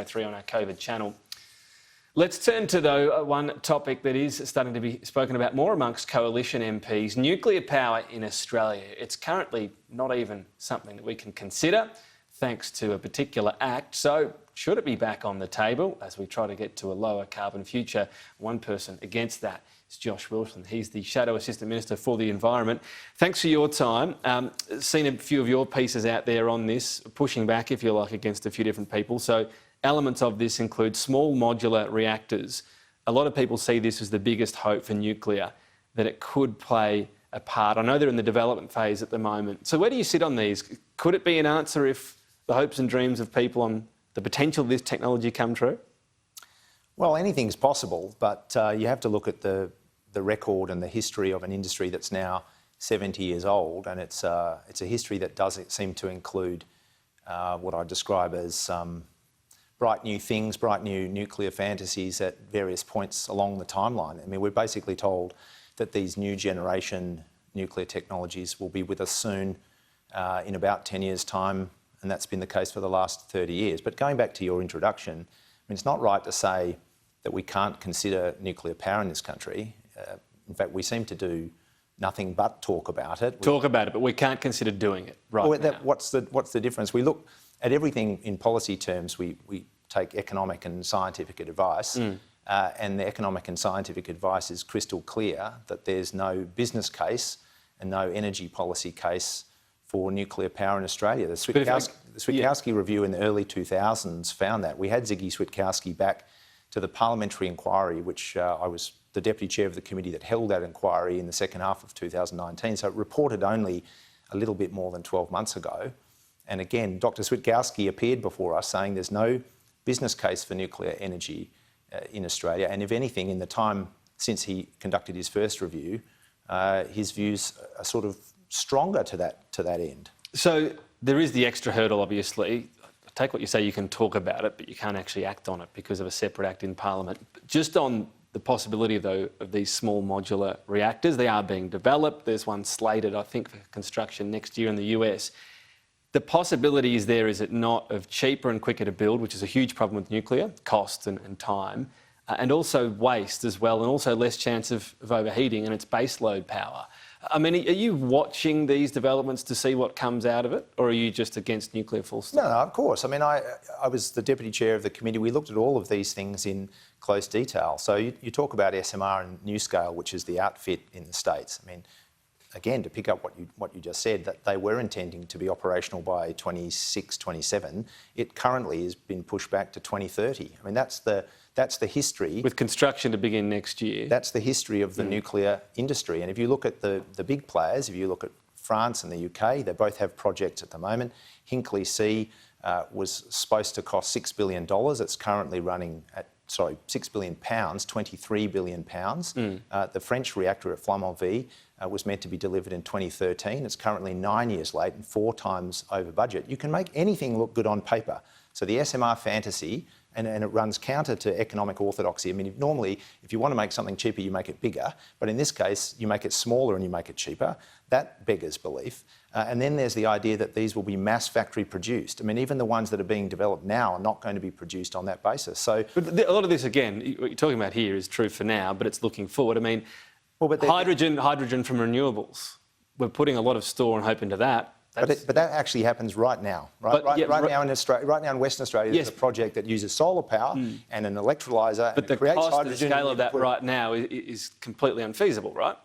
3 on our COVID channel. Let's turn to, though, one topic that is starting to be spoken about more amongst coalition MPs, nuclear power in Australia. It's currently not even something that we can consider, thanks to a particular act. So should it be back on the table as we try to get to a lower carbon future? One person against that is Josh Wilson. He's the Shadow Assistant Minister for the Environment. Thanks for your time. Seen a few of your pieces out there on this, pushing back, if you like, against a few different people. So elements of this include small modular reactors. A lot of people see this as the biggest hope for nuclear, that it could play a part. I know they're in the development phase at the moment. So where do you sit on these? Could it be an answer if the hopes and dreams of people on the potential of this technology come true? Well, anything's possible, but you have to look at the record and the history of an industry that's now 70 years old, and it's a history that doesn't seem to include what I describe as bright new things, bright new nuclear fantasies at various points along the timeline. I mean, we're basically told that these new generation nuclear technologies will be with us soon in about 10 years' time, and that's been the case for the last 30 years. But going back to your introduction, I mean, it's not right to say that we can't consider nuclear power in this country. In fact, we seem to do nothing but talk about it. Talk about it, but we can't consider doing it right now. What's the difference? We look at everything in policy terms. We take economic and scientific advice, and the economic and scientific advice is crystal clear that there's no business case and no energy policy case for nuclear power in Australia. The Switkowski review in the early 2000s found that. We had Ziggy Switkowski back to the parliamentary inquiry, which I was the deputy chair of the committee that held that inquiry in the second half of 2019. So it reported only a little bit more than 12 months ago. And again, Dr. Switkowski appeared before us saying there's no business case for nuclear energy in Australia. And if anything, in the time since he conducted his first review, his views are sort of stronger to that end. So there is the extra hurdle, obviously. I take what you say, you can talk about it, but you can't actually act on it because of a separate act in Parliament. Just on the possibility, though, of these small modular reactors, they are being developed. There's one slated, I think, for construction next year in the US. The possibility is there, is it not, of cheaper and quicker to build, which is a huge problem with nuclear, cost and time, and also waste as well, and also less chance of overheating and its baseload power. I mean, are you watching these developments to see what comes out of it, or are you just against nuclear full stop? No, of course. I mean, I was the deputy chair of the committee. We looked at all of these things in close detail. So you talk about SMR and NuScale, which is the outfit in the States. I mean, again, to pick up what you just said, that they were intending to be operational by 26, 27. It currently has been pushed back to 2030. I mean, that's the history. With construction to begin next year. That's the history of the nuclear industry. And if you look at the big players, if you look at France and the UK, they both have projects at the moment. Hinkley C was supposed to cost $6 billion. It's currently running at, £6 billion, £23 billion. The French reactor at Flamanville was meant to be delivered in 2013. It's currently 9 years late and 4 times over budget. You can make anything look good on paper. So the SMR fantasy, and it runs counter to economic orthodoxy. I mean, normally, if you want to make something cheaper, you make it bigger. But in this case, you make it smaller and you make it cheaper. That beggars belief. And then there's the idea that these will be mass factory produced. I mean, even the ones that are being developed now are not going to be produced on that basis. So, but a lot of this, again, what you're talking about here is true for now, but it's looking forward. I mean, hydrogen from renewables. We're putting a lot of store and hope into that. But that actually happens right now, right? Right now in Australia, right now in Western Australia, there's a project that uses solar power and an electrolyser, but and it creates hydrogen. But the cost and scale of that right now is completely unfeasible, right?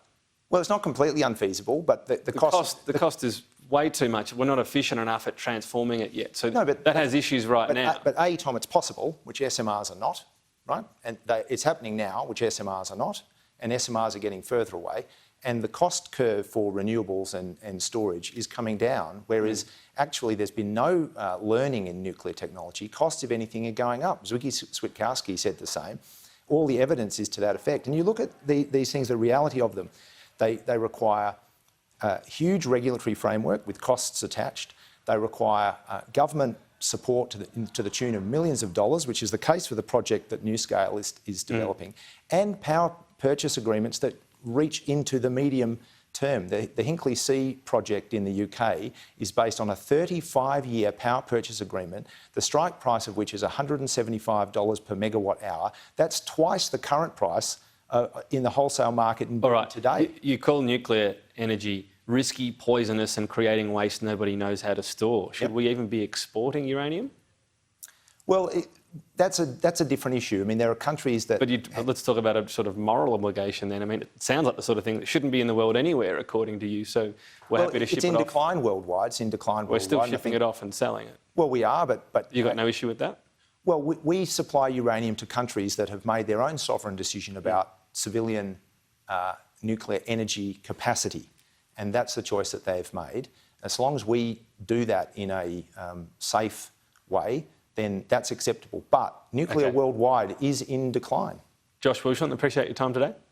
Well, it's not completely unfeasible, but the cost is way too much. We're not efficient enough at transforming it yet. So no, that has issues now. But Tom, it's possible, which SMRs are not, right? And it's happening now, which SMRs are not, and SMRs are getting further away. And the cost curve for renewables and storage is coming down, whereas actually there's been no learning in nuclear technology. Costs, if anything, are going up. Ziggy Switkowski said the same. All the evidence is to that effect. And you look at these things, the reality of them, they require a huge regulatory framework with costs attached. They require government support to the tune of millions of dollars, which is the case for the project that NuScale is developing, and power purchase agreements that reach into the medium term. The Hinkley C project in the UK is based on a 35-year power purchase agreement, the strike price of which is $175 per megawatt hour. That's twice the current price in the wholesale market in Britain today. You call nuclear energy risky, poisonous and creating waste nobody knows how to store. Should we even be exporting uranium? Well, that's a different issue. I mean, there are countries that... But let's talk about a sort of moral obligation then. I mean, it sounds like the sort of thing that shouldn't be in the world anywhere, according to you, so we're happy to ship it off. It's in decline worldwide. It's in decline worldwide. We're still shipping it off and selling it. Well, we are, but... You got no issue with that? Well, we supply uranium to countries that have made their own sovereign decision about civilian nuclear energy capacity, and that's the choice that they've made. As long as we do that in a safe way, then that's acceptable. But nuclear worldwide is in decline. Josh Wilson, appreciate your time today.